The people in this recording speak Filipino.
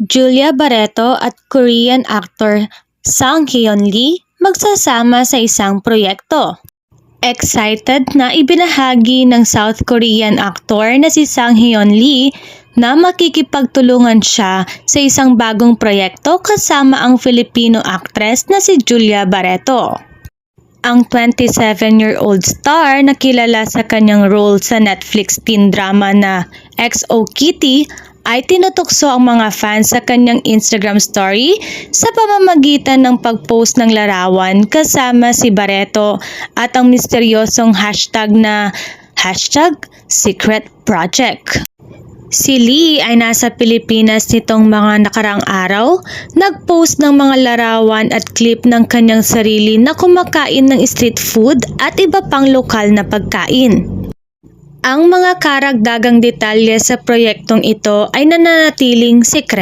Julia Barreto at Korean actor Sang Hyun-lee magsasama sa isang proyekto. Excited na ibinahagi ng South Korean actor na si Sang Hyun-lee na makikipagtulungan siya sa isang bagong proyekto kasama ang Filipino actress na si Julia Barreto. Ang 27-year-old star na kilala sa kanyang role sa Netflix teen drama na XO Kitty ay tinutokso ang mga fans sa kanyang Instagram story sa pamamagitan ng pag-post ng larawan kasama si Barreto at ang misteryosong hashtag na #SecretProject. Si Lee ay nasa Pilipinas nitong mga nakarang araw, nag-post ng mga larawan at clip ng kanyang sarili na kumakain ng street food at iba pang lokal na pagkain. Ang mga karagdagang detalye sa proyektong ito ay nananatiling sekreto.